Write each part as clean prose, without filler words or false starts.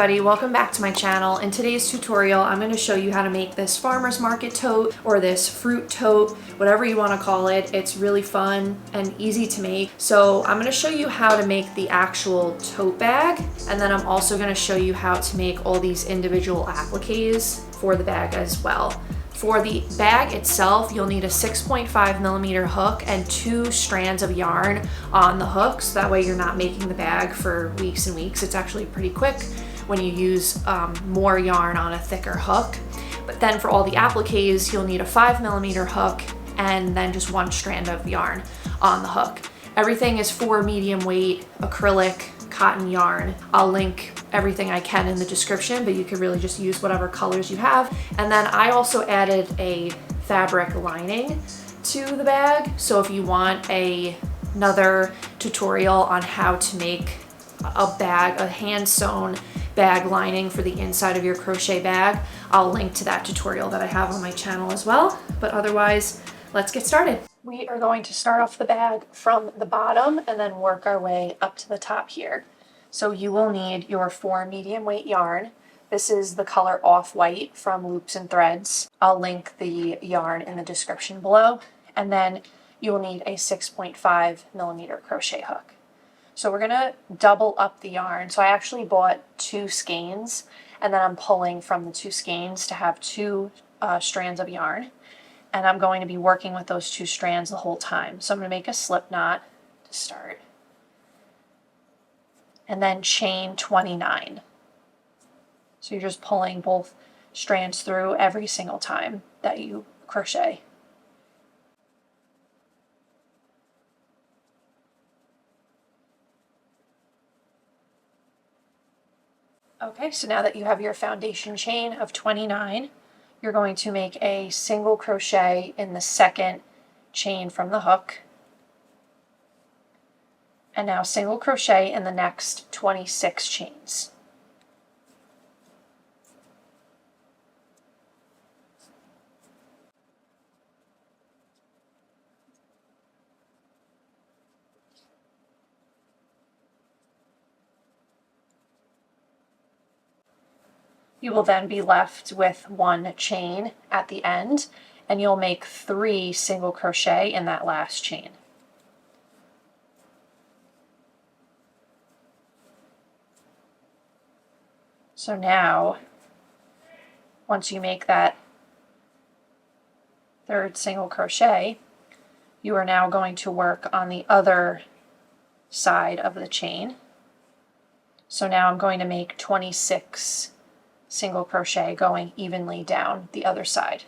everybody, welcome back to my channel. In today's tutorial, I'm going to show you how to make this farmer's market tote or this fruit tote, whatever you want to call it. It's really fun and easy to make. So I'm going to show you how to make the actual tote bag, and then I'm also going to show you how to make all these individual appliques for the bag as well. For the bag itself, you'll need a 6.5mm hook and 2 strands of yarn on the hook, so that way you're not making the bag for weeks and weeks. It's actually pretty quick when you use more yarn on a thicker hook. But then for all the appliques, you'll need a 5mm hook and then just 1 strand of yarn on the hook. Everything is for medium weight acrylic cotton yarn. I'll link everything I can in the description, but you can really just use whatever colors you have. And then I also added a fabric lining to the bag. So if you want another tutorial on how to make a bag, a hand sewn bag lining for the inside of your crochet bag, I'll link to that tutorial that I have on my channel as well. But otherwise, let's get started. We are going to start off the bag from the bottom and then work our way up to the top here. So you will need your 4 medium weight yarn. This is the color Off-White from Loops and Threads. I'll link the yarn in the description below. And then you will need a 6.5mm crochet hook. So we're gonna double up the yarn. So I actually bought 2 skeins, and then I'm pulling from the 2 skeins to have 2 strands of yarn. And I'm going to be working with those 2 strands the whole time. So I'm going to make a slip knot to start. And then chain 29. So you're just pulling both strands through every single time that you crochet. Okay, so now that you have your foundation chain of 29, you're going to make a single crochet in the second chain from the hook. And now single crochet in the next 26 chains. You will then be left with 1 chain at the end, and you'll make 3 single crochet in that last chain. So now, once you make that 3rd single crochet, you are now going to work on the other side of the chain. So now I'm going to make 26 single crochet going evenly down the other side.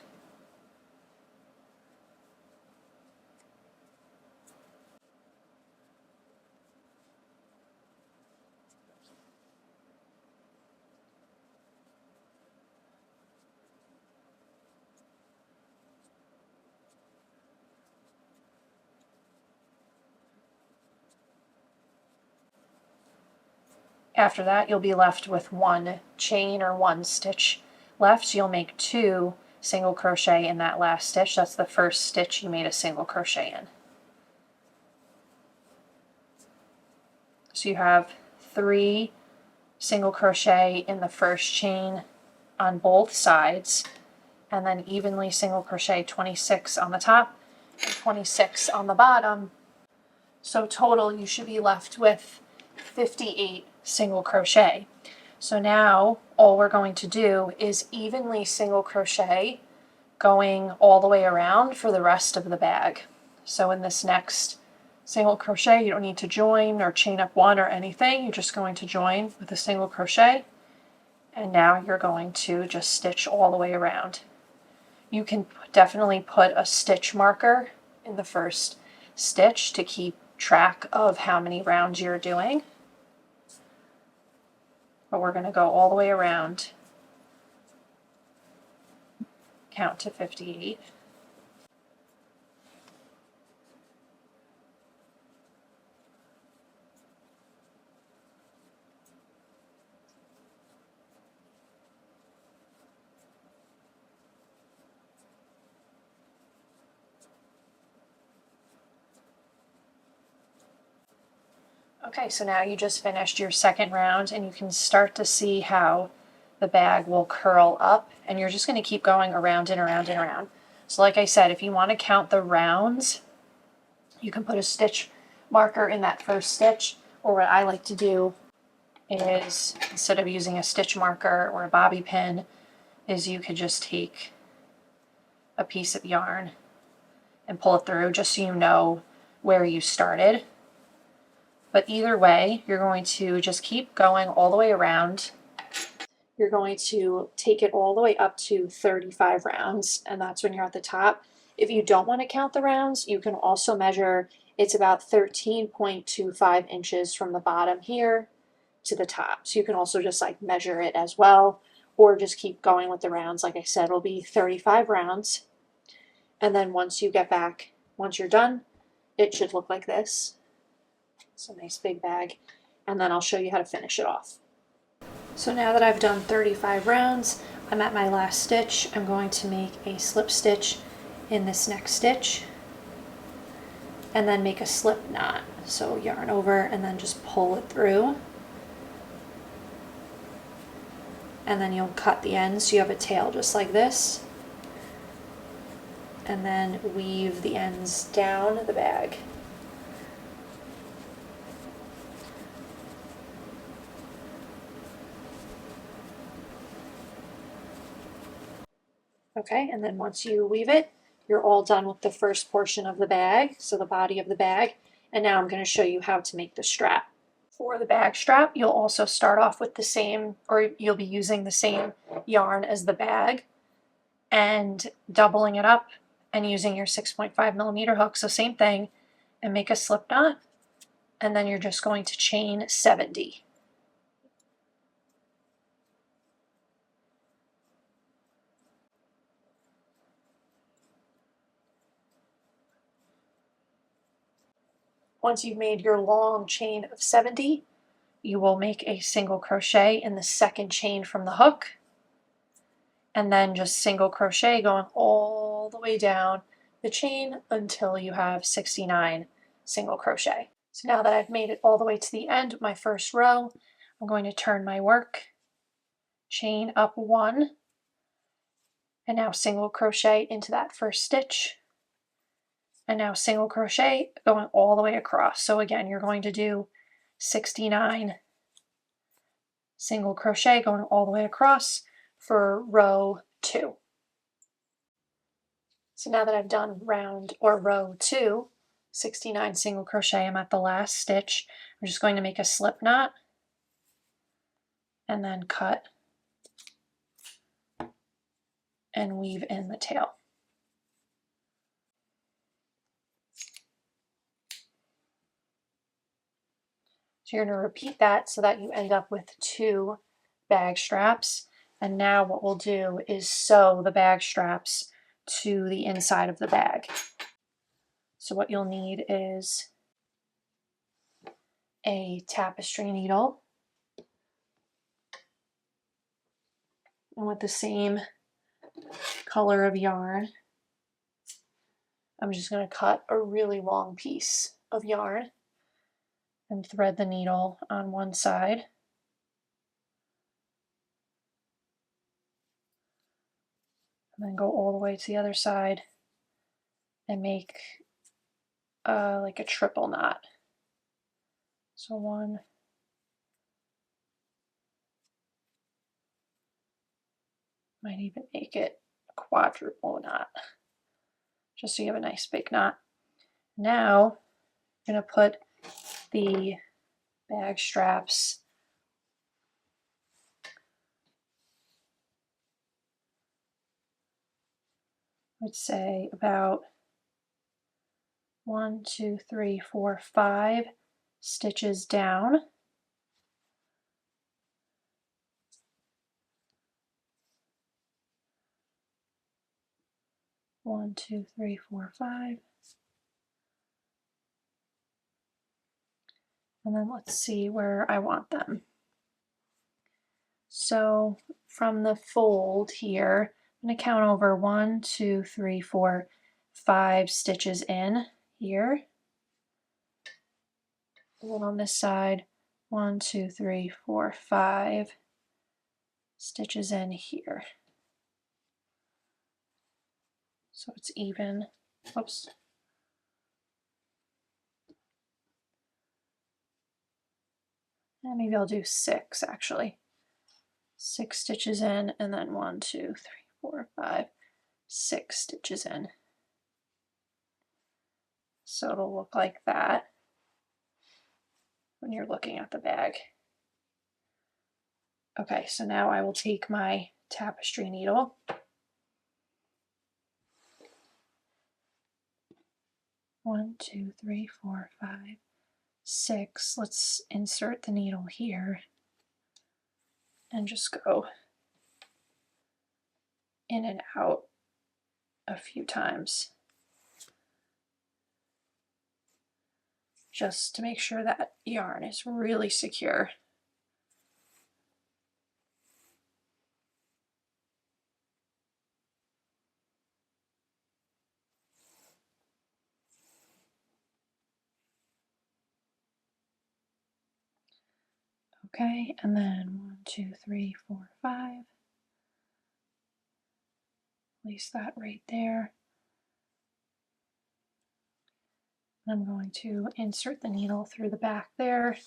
After that, you'll be left with 1 chain or 1 stitch left. So you'll make 2 single crochet in that last stitch. That's the first stitch you made a single crochet in. So you have 3 single crochet in the first chain on both sides, and then evenly single crochet 26 on the top and 26 on the bottom. So total, you should be left with 58 single crochet. So now all we're going to do is evenly single crochet going all the way around for the rest of the bag. So in this next single crochet, you don't need to join or chain up 1 or anything. You're just going to join with a single crochet, and now you're going to just stitch all the way around. You can definitely put a stitch marker in the first stitch to keep track of how many rounds you're doing. But we're going to go all the way around, count to 58. Okay, so now you just finished your second round and you can start to see how the bag will curl up, and you're just going to keep going around and around and around. So like I said, if you want to count the rounds, you can put a stitch marker in that first stitch, or what I like to do is, instead of using a stitch marker or a bobby pin, is you could just take a piece of yarn and pull it through just so you know where you started. But either way, you're going to just keep going all the way around. You're going to take it all the way up to 35 rounds, and that's when you're at the top. If you don't want to count the rounds, you can also measure. It's about 13.25 inches from the bottom here to the top. So you can also just like measure it as well, or just keep going with the rounds. Like I said, it'll be 35 rounds. And then once you get back, once you're done, it should look like this. It's a nice big bag. And then I'll show you how to finish it off. So now that I've done 35 rounds, I'm at my last stitch. I'm going to make a slip stitch in this next stitch and then make a slip knot. So yarn over and then just pull it through. And then you'll cut the ends so you have a tail just like this. And then weave the ends down the bag. Okay, and then once you weave it, you're all done with the first portion of the bag, so the body of the bag. And now I'm going to show you how to make the strap. For the bag strap, you'll also start off with the same, or you'll be using the same yarn as the bag and doubling it up and using your 6.5mm hook, so same thing, and make a slip knot, and then you're just going to chain 70. Once you've made your long chain of 70, you will make a single crochet in the second chain from the hook, and then just single crochet going all the way down the chain until you have 69 single crochet. So now that I've made it all the way to the end of my first row, I'm going to turn my work, chain up 1, and now single crochet into that first stitch, and now single crochet going all the way across. So again, you're going to do 69 single crochet going all the way across for row 2. So now that I've done round or row 2, 69 single crochet, I'm at the last stitch. I'm just going to make a slip knot and then cut and weave in the tail. So you're going to repeat that so that you end up with 2 bag straps. And now what we'll do is sew the bag straps to the inside of the bag. So what you'll need is a tapestry needle, and with the same color of yarn, I'm just going to cut a really long piece of yarn and thread the needle on one side. And then go all the way to the other side and make like a triple knot. So 1, might even make it a quadruple knot, just so you have a nice big knot. Now I'm going to put the bag straps I would say about 1, 2, 3, 4, 5 stitches down. One, two, three, four, 5. And then let's see where I want them. So from the fold here, I'm going to count over 1, 2, 3, 4, 5 stitches in here. And then on this side, 1, 2, 3, 4, 5 stitches in here. So it's even. Whoops. And maybe I'll do 6 actually. 6 stitches in, and then 1, 2, 3, 4, 5, 6 stitches in. So it'll look like that when you're looking at the bag. Okay, so now I will take my tapestry needle. One, 2, 3, 4, 5, 6. Let's insert the needle here and just go in and out a few times, just to make sure that yarn is really secure. Okay, and then 1, 2, 3, 4, 5. Place that right there. I'm going to insert the needle through the back there.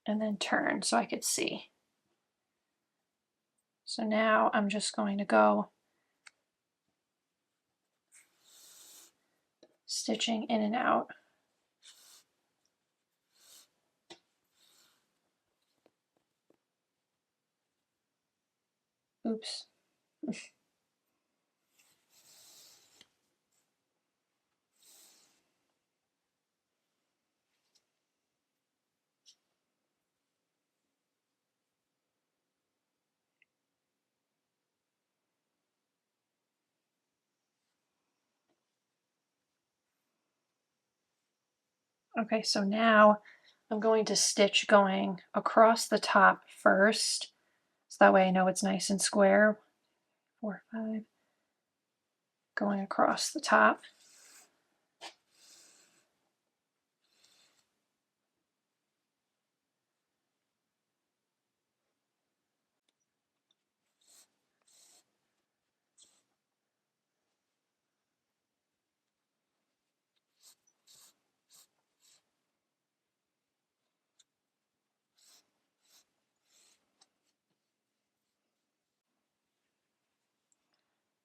And then turn so I could see. So now I'm just going to go stitching in and out. Oops. Okay, so now I'm going to stitch going across the top first, so that way I know it's nice and square. 4, 5, going across the top.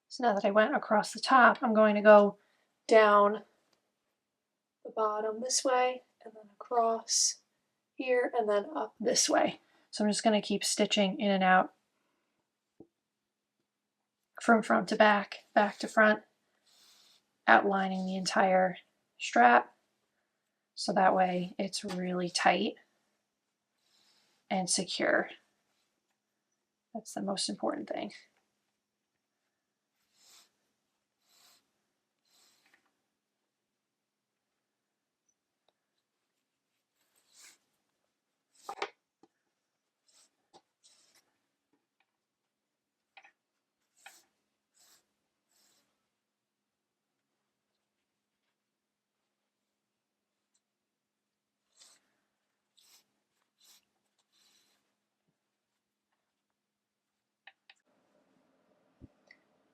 So now that I went across the top, I'm going to go down the bottom this way, and then across here, and then up this way. So I'm just going to keep stitching in and out from front to back, back to front, outlining the entire strap, so that way it's really tight and secure. That's the most important thing.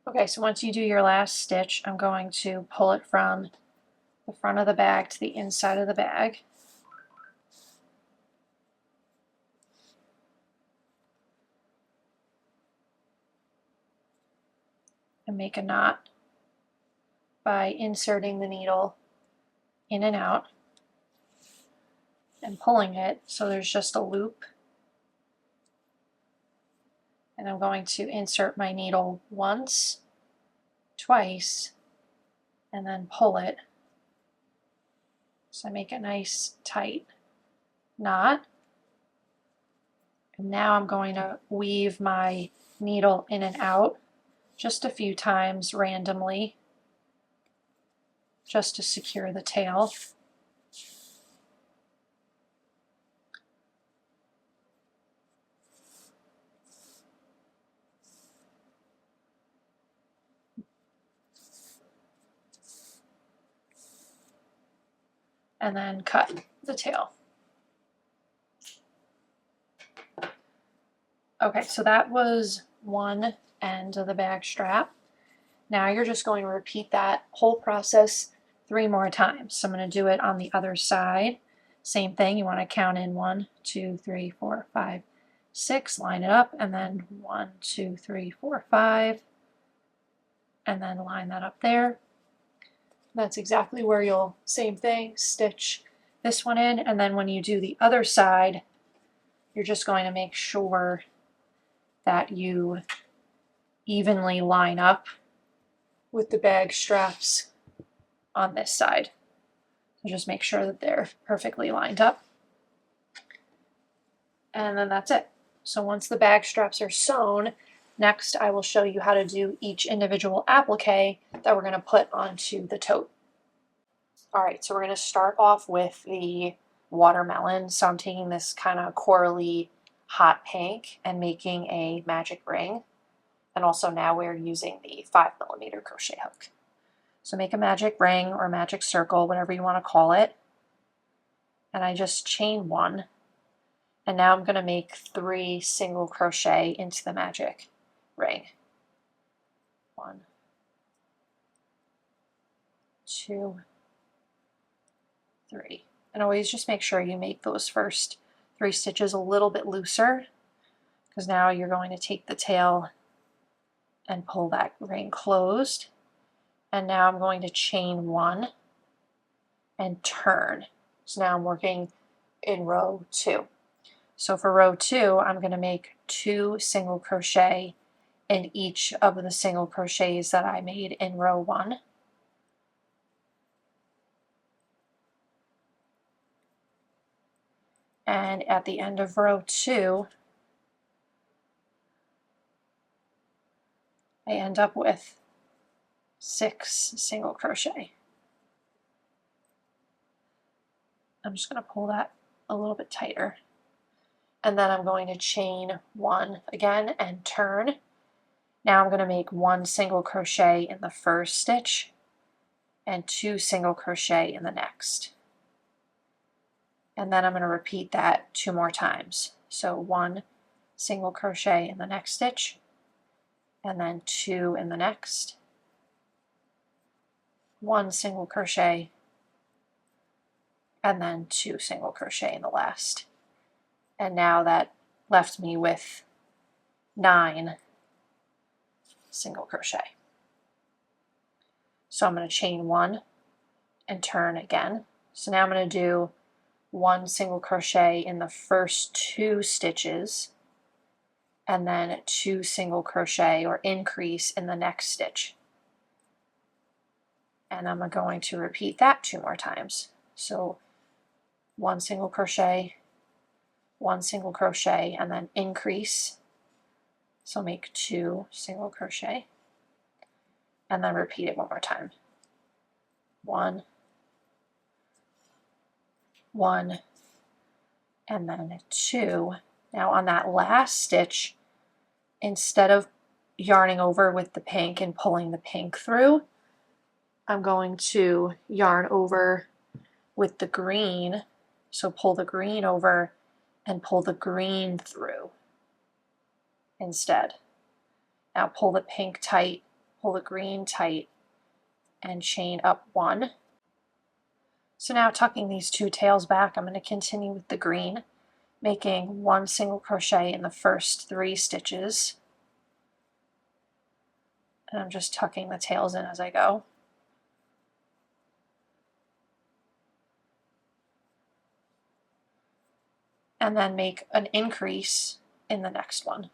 Okay, so once you do your last stitch, I'm going to pull it from the front of the bag to the inside of the bag. And make a knot by inserting the needle in and out and pulling it so there's just a loop. And I'm going to insert my needle once, twice, and then pull it. So I make a nice tight knot. And now I'm going to weave my needle in and out just a few times randomly, just to secure the tail. and then cut the tail. Okay, so that was one end of the bag strap. Now you're just going to repeat that whole process 3 more times. So I'm going to do it on the other side. Same thing, you want to count in 1, 2, 3, 4, 5, 6, line it up, and then 1, 2, 3, 4, 5, and then line that up there. That's exactly where you'll, same thing, stitch this one in, and then when you do the other side, you're just going to make sure that you evenly line up with the bag straps on this side. So just make sure that they're perfectly lined up. And then that's it. So once the bag straps are sewn, next I will show you how to do each individual applique that we're going to put onto the tote. Alright, so we're going to start off with the watermelon. So I'm taking this kind of corally hot pink and making a magic ring. And also now we're using the 5mm crochet hook. So make a magic ring or a magic circle, whatever you want to call it. And I just chain 1. And now I'm going to make 3 single crochet into the magic ring. 1, 2, 3. And always just make sure you make those first 3 stitches a little bit looser, because now you're going to take the tail and pull that ring closed. And now I'm going to chain 1 and turn. So now I'm working in row 2. So for row 2, I'm going to make 2 single crochet in each of the single crochets that I made in row 1. And at the end of row 2, I end up with 6 single crochet. I'm just going to pull that a little bit tighter. And then I'm going to chain 1 again and turn. Now I'm going to make 1 single crochet in the first stitch and 2 single crochet in the next. And then I'm going to repeat that 2 more times. So 1 single crochet in the next stitch, and then 2 in the next, 1 single crochet, and then 2 single crochet in the last. And now that left me with 9 single crochet. So I'm going to chain 1 and turn again. So now I'm going to do 1 single crochet in the first 2 stitches, and then 2 single crochet or increase in the next stitch. And I'm going to repeat that 2 more times. So 1 single crochet, 1 single crochet, and then increase. So make 2 single crochet, and then repeat it 1 more time. 1, 1, and then 2. Now on that last stitch, instead of yarning over with the pink and pulling the pink through, I'm going to yarn over with the green. So pull the green over and pull the green through instead. Now pull the pink tight, pull the green tight, and chain up 1. So now tucking these 2 tails back, I'm going to continue with the green, making 1 single crochet in the first 3 stitches. And I'm just tucking the tails in as I go. And then make an increase in the next one.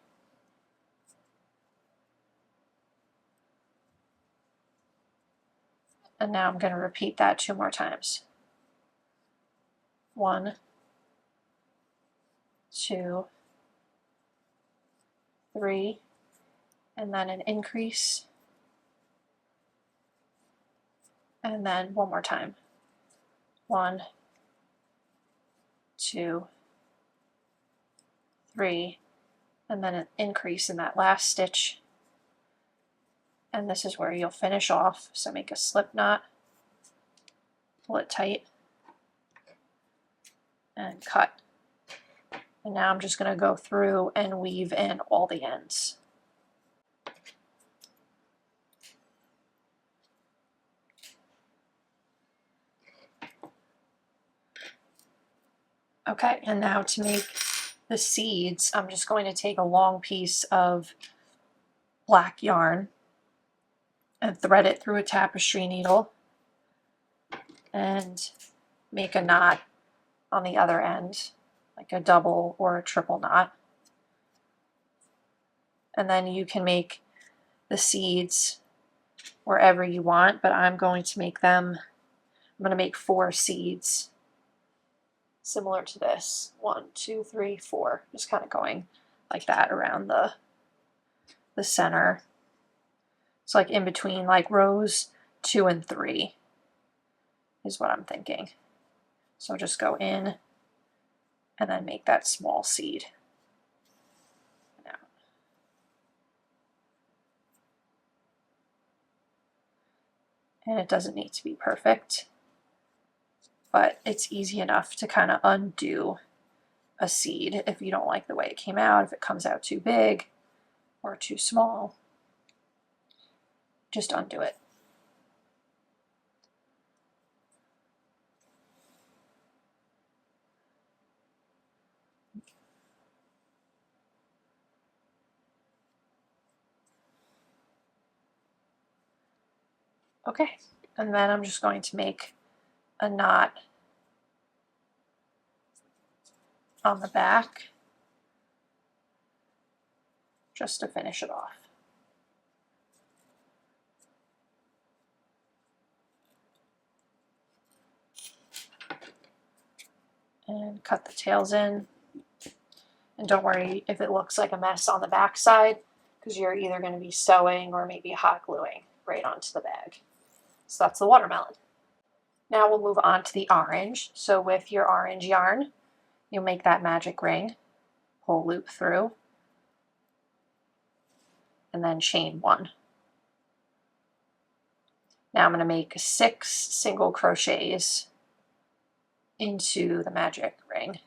And now I'm going to repeat that 2 more times. 1, 2, 3, and then an increase, and then 1 more time. 1, 2, 3, and then an increase in that last stitch. And this is where you'll finish off. So make a slip knot, pull it tight, and cut. And now I'm just going to go through and weave in all the ends. Okay, and now to make the seeds, I'm just going to take a long piece of black yarn and thread it through a tapestry needle and make a knot on the other end, like a double or a triple knot. And then you can make the seeds wherever you want, but I'm going to make them, I'm going to make 4 seeds similar to this. 1, 2, 3, 4, just kind of going like that around the center. So like in between like rows 2 and 3 is what I'm thinking. So just go in and then make that small seed. Now. And it doesn't need to be perfect, but it's easy enough to kind of undo a seed if you don't like the way it came out, if it comes out too big or too small. Just undo it. Okay, and then I'm just going to make a knot on the back just to finish it off. And cut the tails in. And don't worry if it looks like a mess on the back side, because you're either going to be sewing or maybe hot gluing right onto the bag. So that's the watermelon. Now we'll move on to the orange. So with your orange yarn, you'll make that magic ring, pull loop through, and then chain 1. Now I'm going to make 6 single crochets into the magic ring.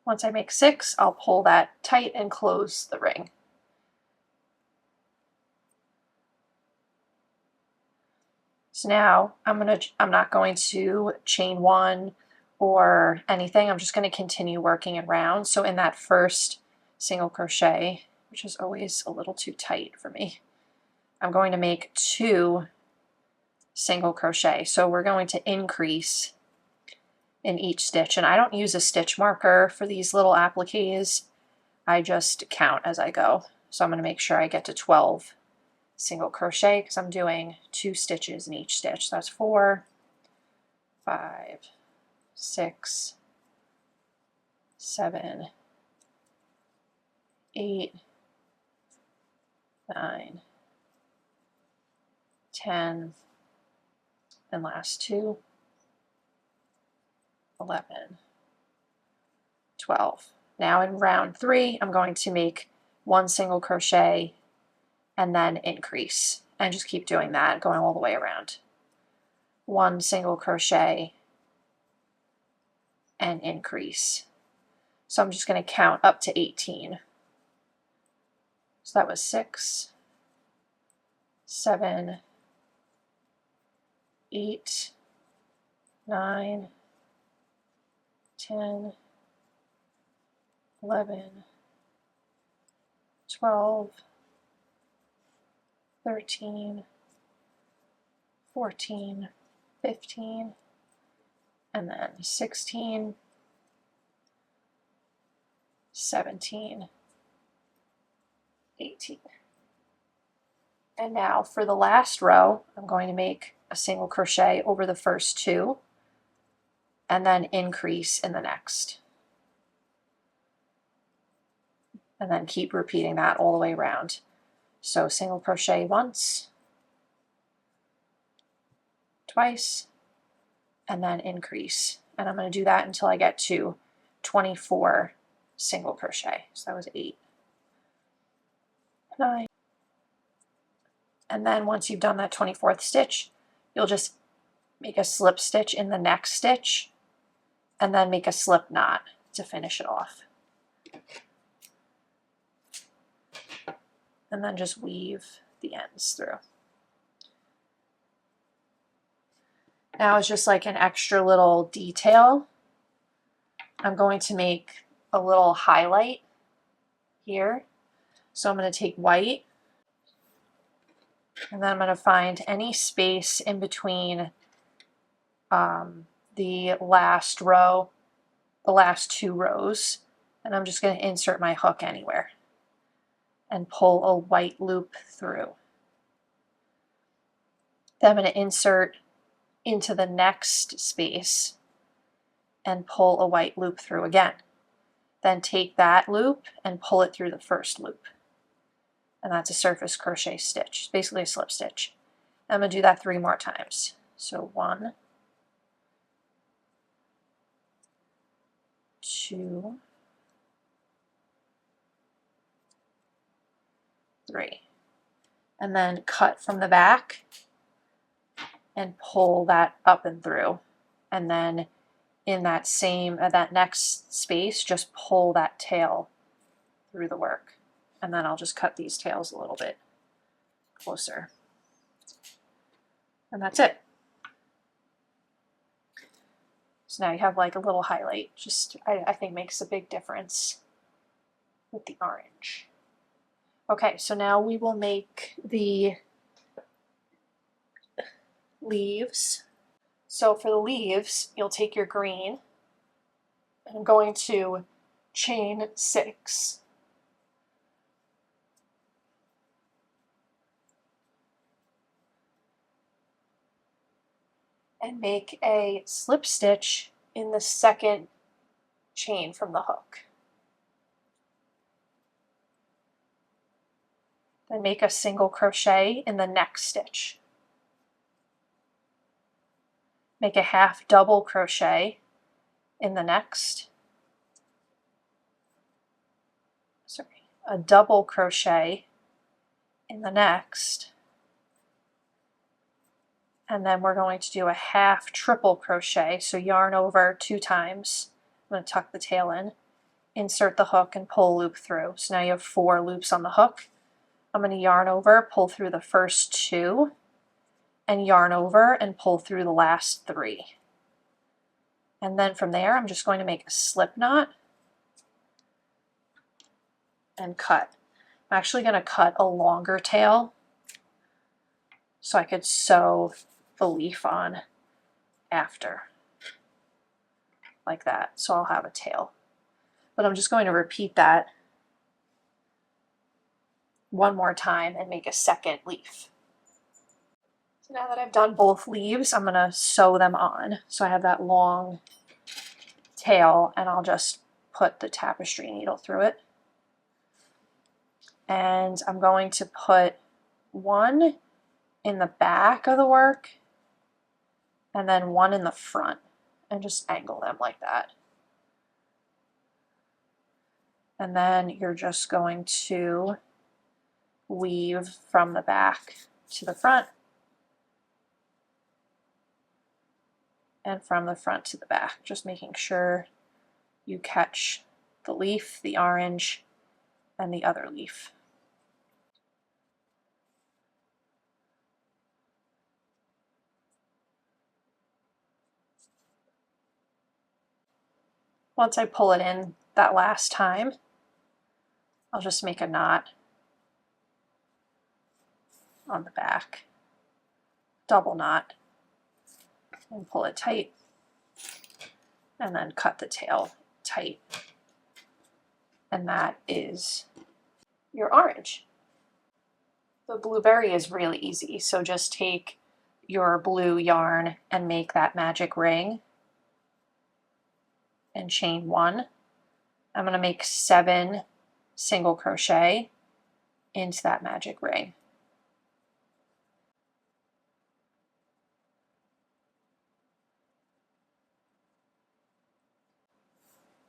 Once I make 6, I'll pull that tight and close the ring. So now I'm not going to chain 1 or anything. I'm just going to continue working around. So in that first single crochet, which is always a little too tight for me, I'm going to make 2 single crochet. So we're going to increase in each stitch, and I don't use a stitch marker for these little appliques. I just count as I go. So I'm going to make sure I get to 12 single crochet because I'm doing 2 stitches in each stitch. So that's 4, 5, 6, 7, 8, 9, 10, and last 2, 11, 12. Now in round 3, I'm going to make 1 single crochet and then increase, and just keep doing that, going all the way around. 1 single crochet and increase. So I'm just going to count up to 18. So that was 6, 7, 8, 9, 10, 11, 12, 13, 14, 15, and then 16, 17, 18. And now for the last row, I'm going to make a single crochet over the first 2 and then increase in the next. And then keep repeating that all the way around. So single crochet once, twice, and then increase and I'm going to do that until I get to 24 single crochet. So that was 8, 9, and then once you've done that 24th stitch, you'll just make a slip stitch in the next stitch and then make a slip knot to finish it off. And then just weave the ends through. Now it's just like an extra little detail. I'm going to make a little highlight here. So I'm going to take white, and then I'm going to find any space in between the last row, the last 2 rows, and I'm just going to insert my hook anywhere and pull a white loop through. Then I'm going to insert into the next space and pull a white loop through again. Then take that loop and pull it through the first loop. And that's a surface crochet stitch, basically a slip stitch. I'm going to do that 3 more times. So 1, 2, 3. And then cut from the back and pull that up and through. And then in that same, that next space, just pull that tail through the work. And then I'll just cut these tails a little bit closer. And that's it. So now you have like a little highlight, just I think makes a big difference with the orange. Okay, so now we will make the leaves. So for the leaves, you'll take your green, and I'm going to chain 6. And make a slip stitch in the second chain from the hook. Then make a single crochet in the next stitch. Make a half double crochet in the next. A double crochet in the next. And then we're going to do a half triple crochet, so yarn over 2 times. I'm going to tuck the tail in, insert the hook, and pull a loop through. So now you have 4 loops on the hook. I'm going to yarn over, pull through the first 2, and yarn over and pull through the last 3. And then from there, I'm just going to make a slip knot and cut. I'm actually going to cut a longer tail so I could sew the leaf on after, like that. So I'll have a tail. But I'm just going to repeat that 1 more time and make a second leaf. So now that I've done both leaves, I'm going to sew them on. So I have that long tail, and I'll just put the tapestry needle through it. And I'm going to put 1 in the back of the work and then 1 in the front, and just angle them like that. And then you're just going to weave from the back to the front and from the front to the back, just making sure you catch the leaf, the orange, and the other leaf. Once I pull it in that last time, I'll just make a knot on the back, double knot, and pull it tight, and then cut the tail tight. And that is your orange. The blueberry is really easy, so just take your blue yarn and make that magic ring and chain 1. I'm going to make 7 single crochet into that magic ring.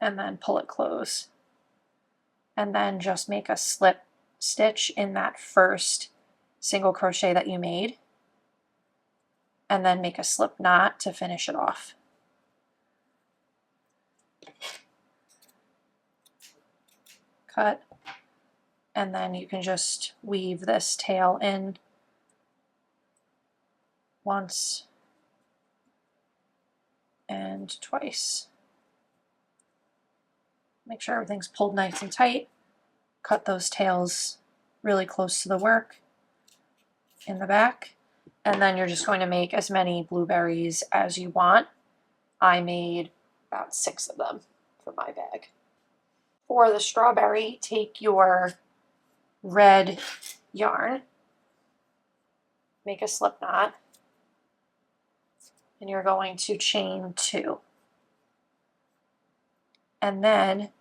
and then pull it close. And then just make a slip stitch in that first single crochet that you made, and then make a slip knot to finish it off. Cut, and then you can just weave this tail in once and twice. Make sure everything's pulled nice and tight. Cut those tails really close to the work in the back, and then you're just going to make as many blueberries as you want. I made about 6 of them for my bag. For the strawberry, take your red yarn, make a slip knot, and you're going to chain 2. And then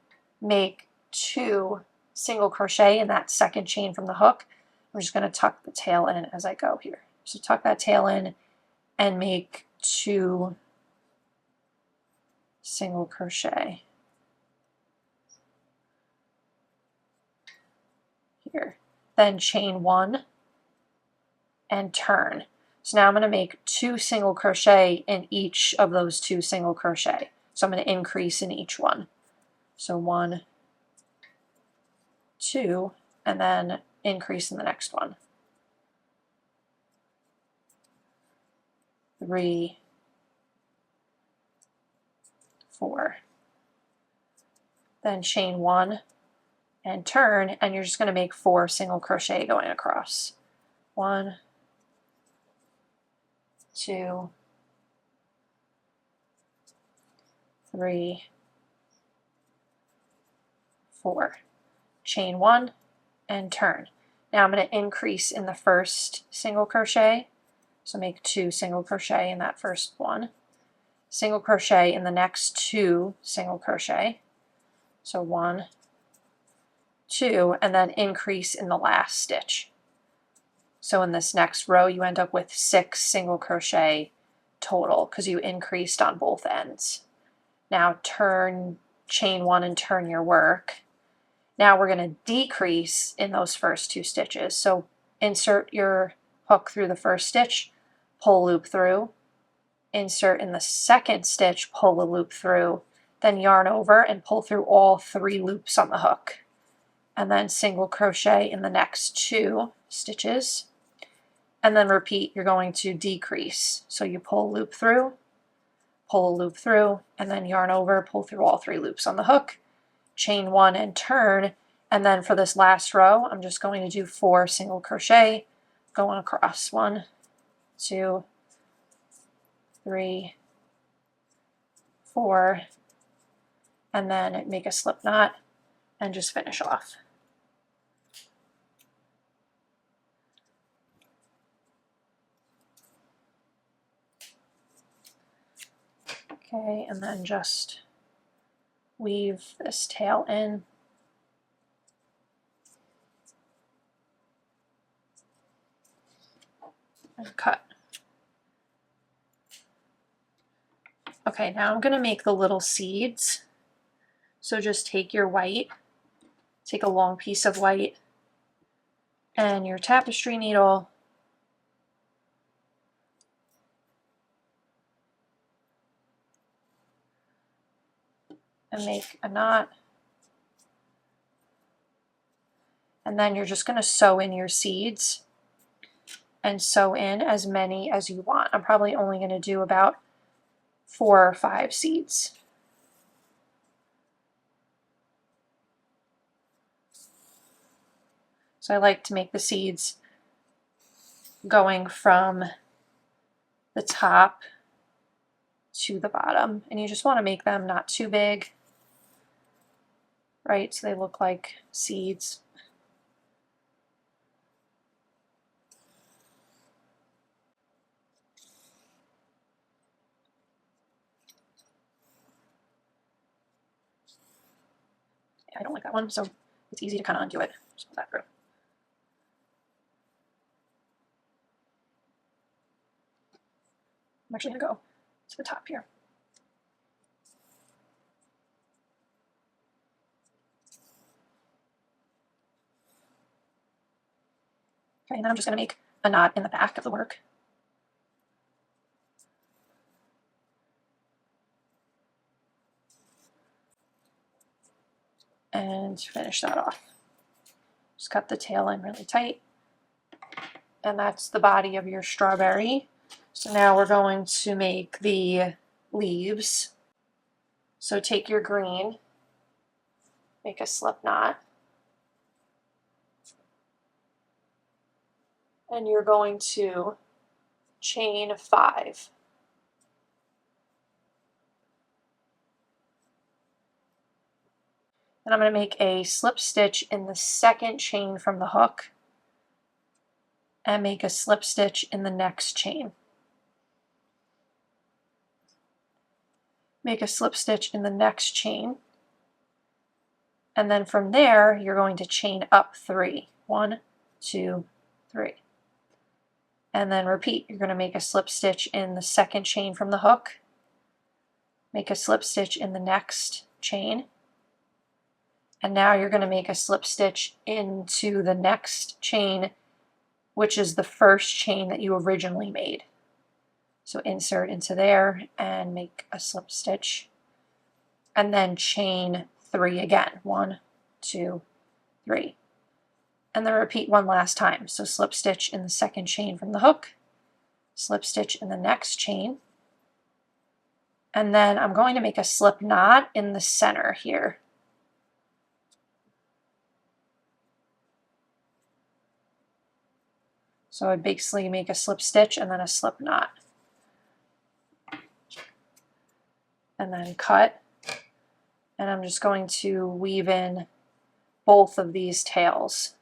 make 2 single crochet in that second chain from the hook. I'm just going to tuck the tail in as I go here. So tuck that tail in and make 2 single crochet here. Then chain 1 and turn. So now I'm going to make 2 single crochet in each of those 2 single crochet. So I'm going to increase in each one. So 1, 2, and then increase in the next one. 3, 4. Then chain 1 and turn, and you're just going to make 4 single crochet going across. 1, 2, 3, 4. Chain 1 and turn. Now I'm going to increase in the first single crochet, so make 2 single crochet in that first one, single crochet in the next 2 single crochet, so 1, 2, and then increase in the last stitch. So in this next row you end up with 6 single crochet total because you increased on both ends. Now turn, chain 1 and turn your work. Now we're going to decrease in those first 2 stitches. So insert your hook through the first stitch, pull loop through, insert in the second stitch, pull the loop through, then yarn over and pull through all 3 loops on the hook, and then single crochet in the next 2 stitches, and then repeat. You're going to decrease. So you pull a loop through, pull a loop through, and then yarn over, pull through all 3 loops on the hook, chain 1 and turn, and then for this last row I'm just going to do 4 single crochet going across. 1, 2, 3, 4, and then make a slip knot and just finish off. Okay, and then just weave this tail in. And cut. Okay, now I'm going to make the little seeds. So just take your white, take a long piece of white, and your tapestry needle, and make a knot. And then you're just going to sew in your seeds and sew in as many as you want. I'm probably only going to do about 4 or 5 seeds. So I like to make the seeds going from the top to the bottom, and you just want to make them not too big, right? So they look like seeds. I don't like that one, so it's easy to kind of undo it. Just put that through. I'm actually going to go to the top here. Okay, and then I'm just going to make a knot in the back of the work. And finish that off. Just cut the tail in really tight. And that's the body of your strawberry. So now we're going to make the leaves. So take your green, make a slip knot, and you're going to chain 5. And I'm going to make a slip stitch in the second chain from the hook and make a slip stitch in the next chain. Make a slip stitch in the next chain, and then from there you're going to chain up 3. 1, 2, 3. And then repeat. You're going to make a slip stitch in the second chain from the hook, make a slip stitch in the next chain, and now you're going to make a slip stitch into the next chain, which is the first chain that you originally made. So insert into there and make a slip stitch, and then chain 3 again. 1, 2, 3. And then repeat one last time. So slip stitch in the second chain from the hook, slip stitch in the next chain, and then I'm going to make a slip knot in the center here. So I basically make a slip stitch and then a slip knot. And then cut. And I'm just going to weave in both of these tails.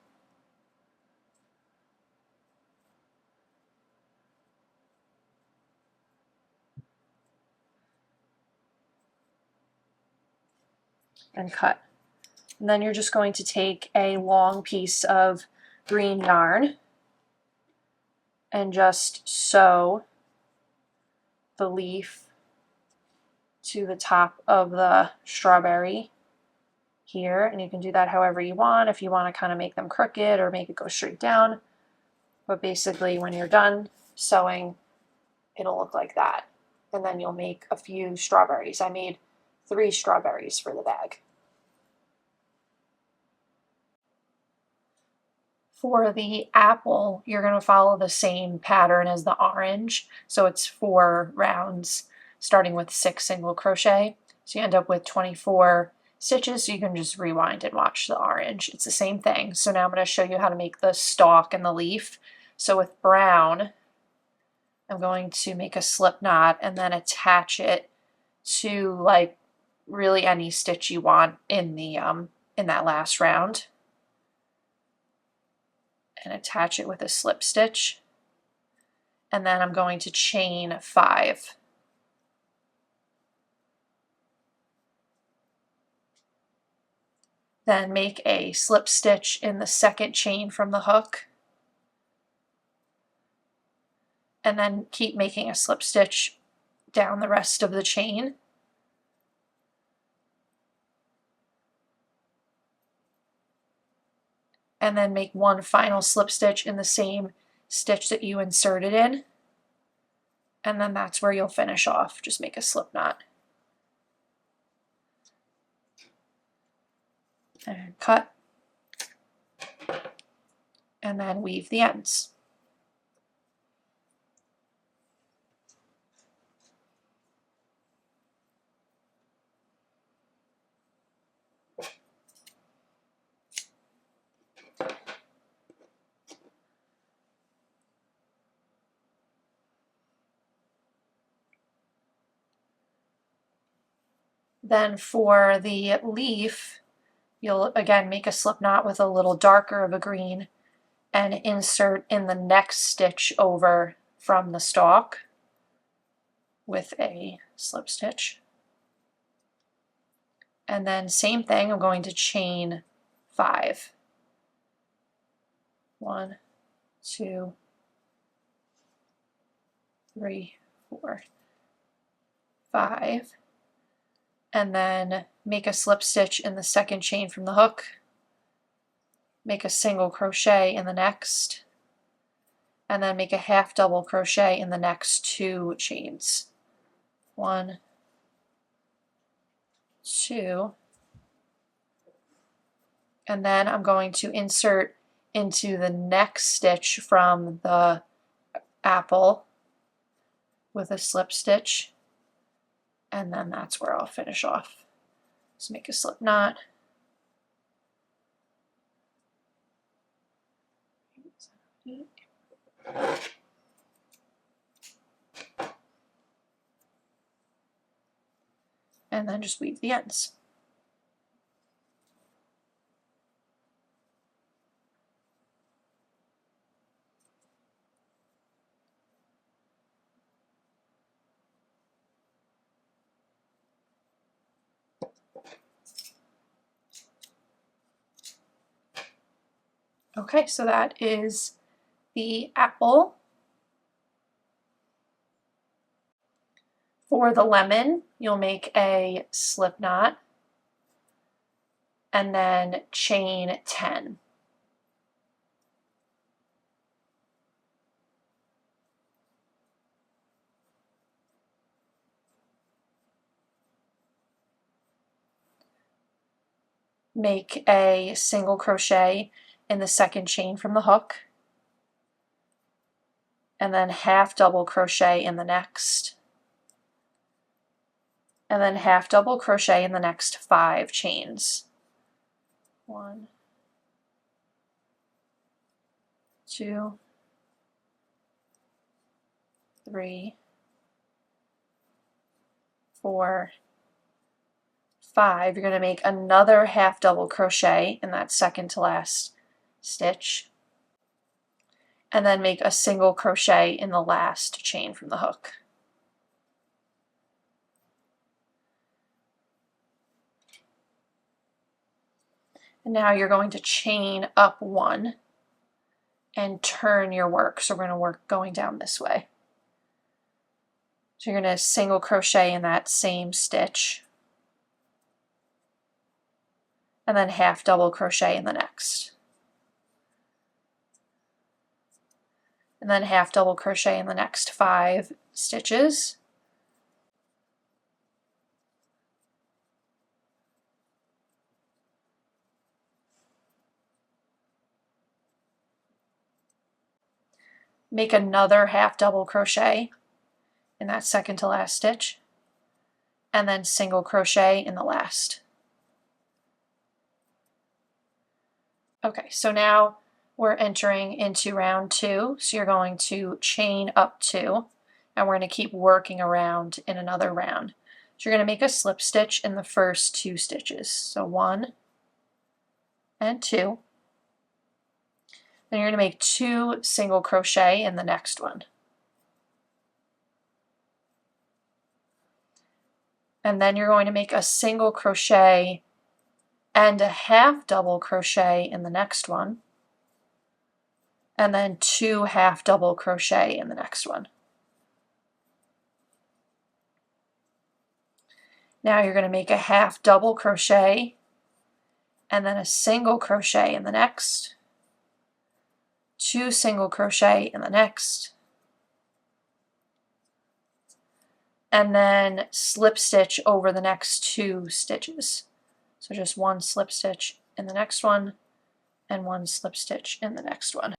And cut. And then you're just going to take a long piece of green yarn and just sew the leaf to the top of the strawberry here, and you can do that however you want, if you want to kind of make them crooked or make it go straight down. But basically when you're done sewing, it'll look like that. And then you'll make a few strawberries. I made 3 strawberries for the bag. For the apple, you're going to follow the same pattern as the orange. So it's 4 rounds, starting with 6 single crochet. So you end up with 24 stitches, so you can just rewind and watch the orange. It's the same thing. So now I'm going to show you how to make the stalk and the leaf. So with brown, I'm going to make a slip knot and then attach it to like really any stitch you want in the in that last round, and attach it with a slip stitch. And then I'm going to chain 5. Then make a slip stitch in the second chain from the hook, and then keep making a slip stitch down the rest of the chain. And then make one final slip stitch in the same stitch that you inserted in. And then that's where you'll finish off. Just make a slip knot. And cut. And then weave the ends. Then for the leaf, you'll again make a slip knot with a little darker of a green and insert in the next stitch over from the stalk with a slip stitch. And then same thing, I'm going to chain 5. 1, 2, 3, 4, 5. And then make a slip stitch in the second chain from the hook, make a single crochet in the next, and then make a half double crochet in the next 2 chains. 1, 2, and then I'm going to insert into the next stitch from the apple with a slip stitch, and then that's where I'll finish off. Let's make a slip knot. And then just weave the ends. Okay, so that is the apple. For the lemon, you'll make a slip knot and then chain 10. Make a single crochet in the second chain from the hook, and then half double crochet in the next, and then half double crochet in the next 5 chains. 1, 2, 3, 4, 5. You're going to make another half double crochet in that second to last stitch, and then make a single crochet in the last chain from the hook. And now you're going to chain up 1 and turn your work. So we're going to work going down this way. So you're going to single crochet in that same stitch, and then half double crochet in the next, and then half double crochet in the next 5 stitches. Make another half double crochet in that second to last stitch, and then single crochet in the last. Okay, so now we're entering into round 2, so you're going to chain up 2, and we're going to keep working around in another round. So you're going to make a slip stitch in the first 2 stitches, so 1 and 2. Then you're going to make 2 single crochet in the next one. And then you're going to make a single crochet and a half double crochet in the next one, and then 2 half double crochet in the next one. Now you're going to make a half double crochet and then a single crochet in the next, 2 single crochet in the next, and then slip stitch over the next 2 stitches. So just 1 slip stitch in the next one and 1 slip stitch in the next one.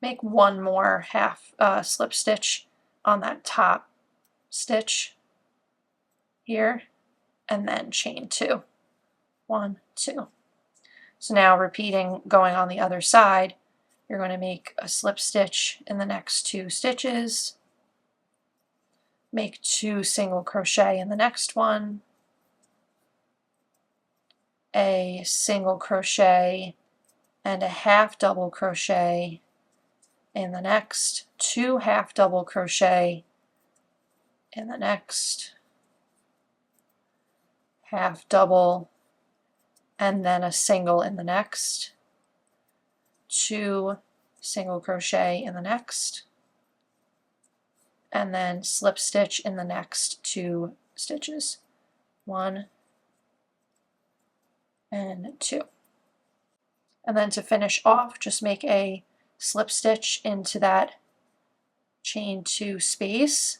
Make 1 more half slip stitch on that top stitch here, and then chain 2. 1, 2. So now repeating, going on the other side, you're going to make a slip stitch in the next 2 stitches, make 2 single crochet in the next one, a single crochet and a half double crochet in the next, 2 half double crochet in the next, half double, and then a single in the next, 2 single crochet in the next, and then slip stitch in the next 2 stitches. 1 and 2. And then to finish off, just make a slip stitch into that chain 2 space,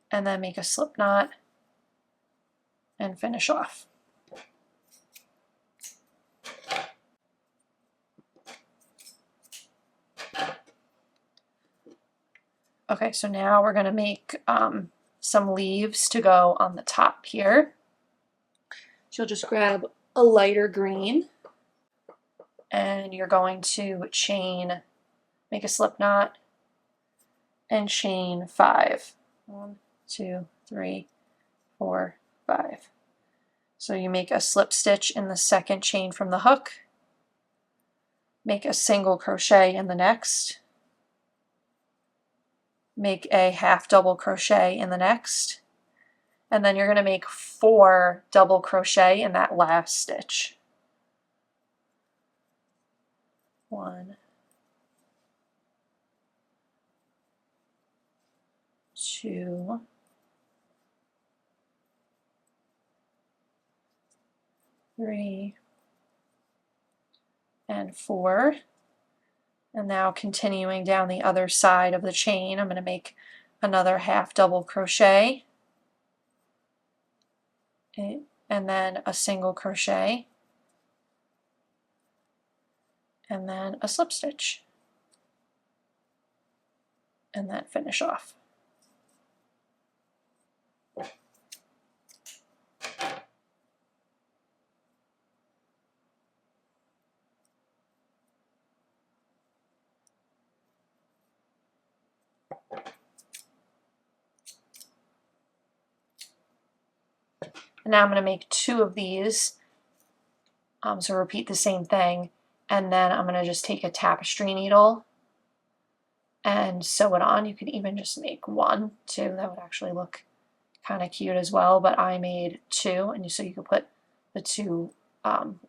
and then make a slip knot and finish off. Okay, so now we're going to make some leaves to go on the top here. So you'll just grab a lighter green, and you're going to make a slip knot and chain 5. 1, 2, 3, 4, 5. So you make a slip stitch in the second chain from the hook, make a single crochet in the next, make a half double crochet in the next, and then you're going to make 4 double crochet in that last stitch. 1, 2, 3, and 4. And now continuing down the other side of the chain, I'm going to make another half double crochet, and then a single crochet, and then a slip stitch, and then finish off. And now I'm going to make 2 of these, so repeat the same thing, and then I'm going to just take a tapestry needle and sew it on. You could even just make 1, 2, that would actually look kind of cute as well, but I made 2, and so you could put the 2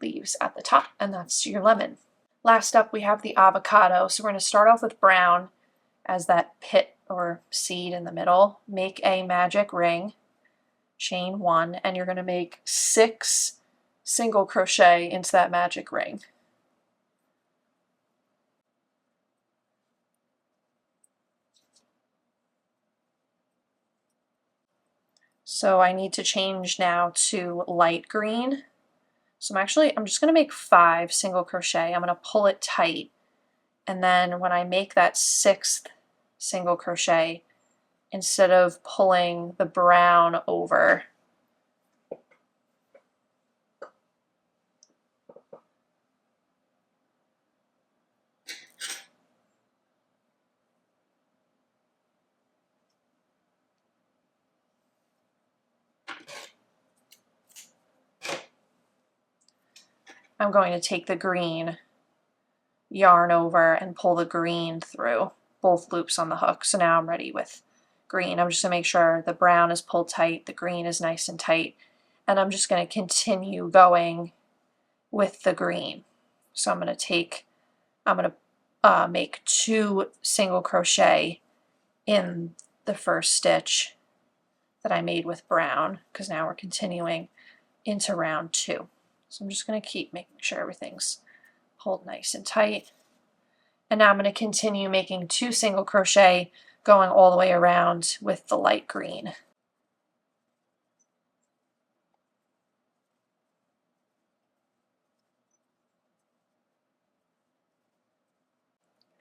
leaves at the top, and that's your lemon. Last up we have the avocado, so we're going to start off with brown as that pit or seed in the middle. Make a magic ring, chain 1, and you're going to make 6 single crochet into that magic ring. So I need to change now to light green. So I'm just going to make 5 single crochet. I'm going to pull it tight, and then when I make that 6th single crochet, instead of pulling the brown over, I'm going to take the green, yarn over, and pull the green through both loops on the hook. So now I'm ready with green. I'm just going to make sure the brown is pulled tight, the green is nice and tight, and I'm just going to continue going with the green. So I'm going to make 2 single crochet in the first stitch that I made with brown, because now we're continuing into round 2. So I'm just going to keep making sure everything's pulled nice and tight. And now I'm going to continue making 2 single crochet going all the way around with the light green.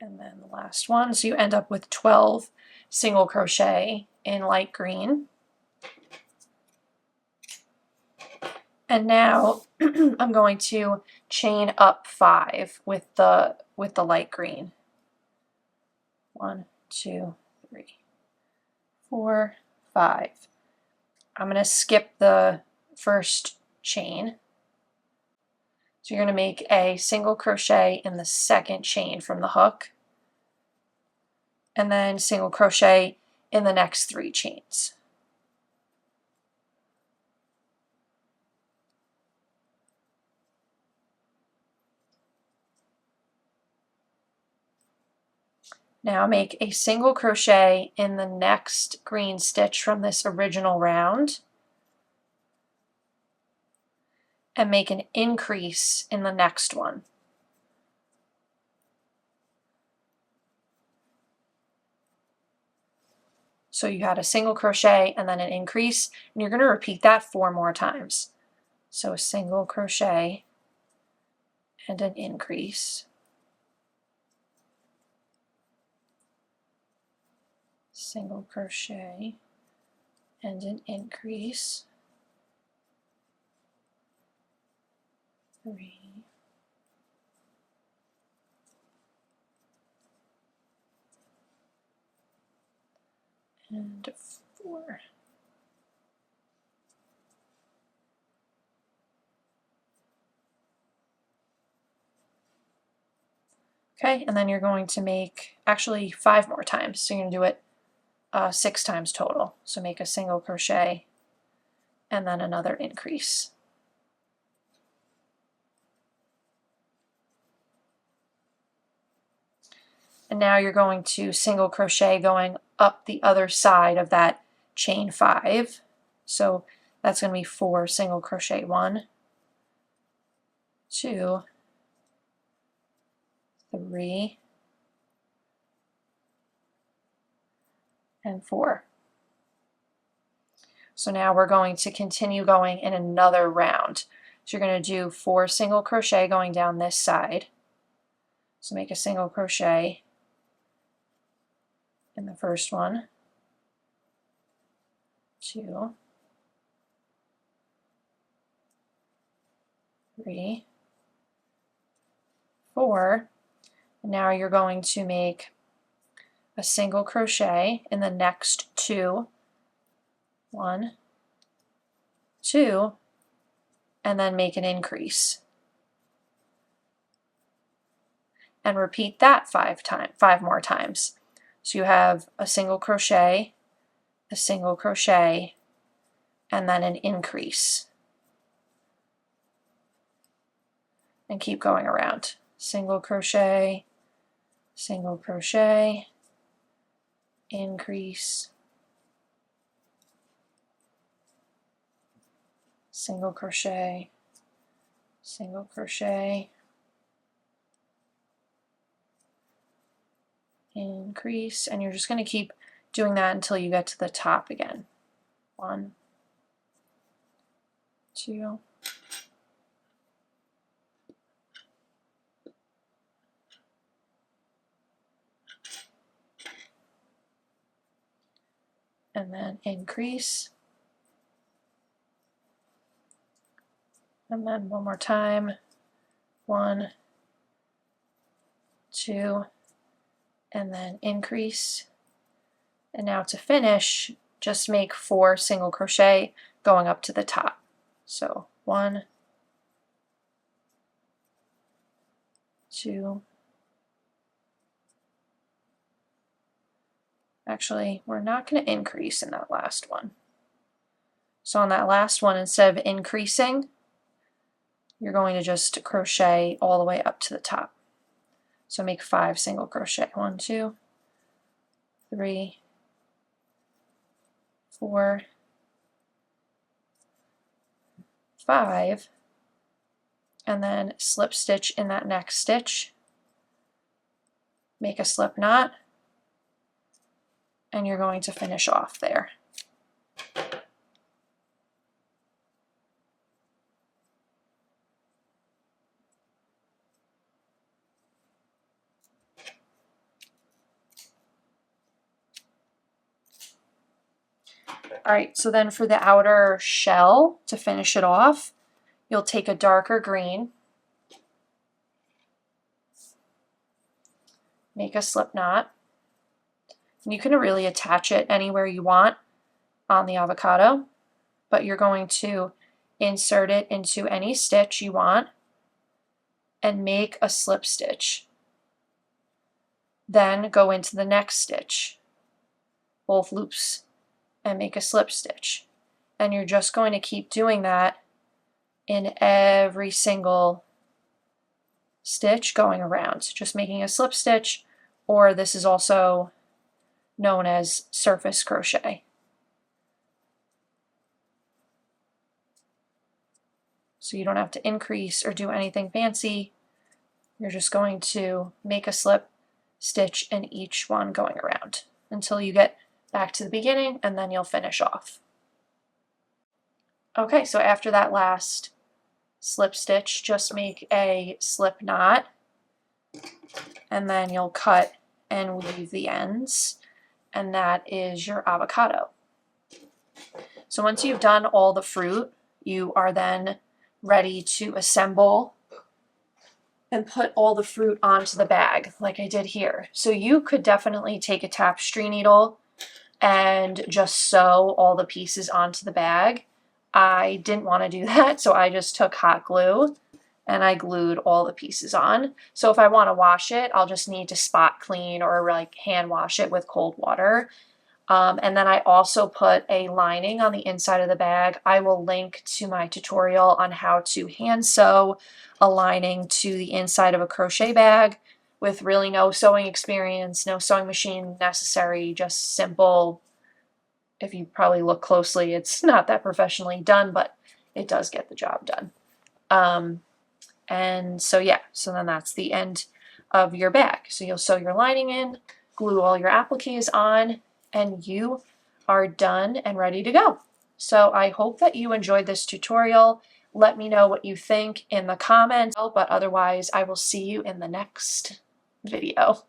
And then the last one, so you end up with 12 single crochet in light green. And now I'm going to chain up 5 with the light green. 1, 2, 3, 4, 5. I'm going to skip the first chain. So you're going to make a single crochet in the second chain from the hook, and then single crochet in the next 3 chains. Now make a single crochet in the next green stitch from this original round, and make an increase in the next one. So you had a single crochet and then an increase, and you're going to repeat that 4 more times. So a single crochet and an increase, single crochet and an increase, 3, and 4. Okay, and then you're going to make actually 5 more times. So you're going to do it 6 times total. So make a single crochet and then another increase. And now you're going to single crochet going up the other side of that chain 5. So that's going to be 4 single crochet, 1, 2, 3, and 4. So now we're going to continue going in another round. So you're going to do 4 single crochet going down this side. So make a single crochet in the first one, 2, 3, 4. And now you're going to make a single crochet in the next 2, 1, 2, and then make an increase. And repeat that 5 more times. So you have a single crochet, a single crochet, and then an increase. And keep going around. Single crochet, increase, single crochet, increase, and you're just going to keep doing that until you get to the top again. 1, 2, and then increase, and then one more time, 1, 2, and then increase. And now to finish, just make 4 single crochet going up to the top. So 1, 2, actually we're not going to increase in that last one. So on that last one, instead of increasing, you're going to just crochet all the way up to the top. So make 5 single crochet, 1, 2, 3, 4, 5, and then slip stitch in that next stitch, make a slip knot, and you're going to finish off there. Alright, so then for the outer shell, to finish it off, you'll take a darker green, make a slip knot, and you can really attach it anywhere you want on the avocado, but you're going to insert it into any stitch you want and make a slip stitch. Then go into the next stitch, both loops, and make a slip stitch. And you're just going to keep doing that in every single stitch going around, just making a slip stitch, or this is also known as surface crochet. So you don't have to increase or do anything fancy. You're just going to make a slip stitch in each one going around until you get back to the beginning, and then you'll finish off. Okay, so after that last slip stitch, just make a slip knot, and then you'll cut and weave the ends, and that is your avocado. So once you've done all the fruit, you are then ready to assemble and put all the fruit onto the bag like I did here. So you could definitely take a tapestry needle and just sew all the pieces onto the bag. I didn't want to do that, so I just took hot glue and I glued all the pieces on. So if I want to wash it, I'll just need to spot clean or like hand wash it with cold water. And then I also put a lining on the inside of the bag. I will link to my tutorial on how to hand sew a lining to the inside of a crochet bag with really no sewing experience, no sewing machine necessary, just simple. If you probably look closely, it's not that professionally done, but it does get the job done. And so yeah, so then that's the end of your bag. So you'll sew your lining in, glue all your appliques on, and you are done and ready to go. So I hope that you enjoyed this tutorial. Let me know what you think in the comments, but otherwise I will see you in the next video.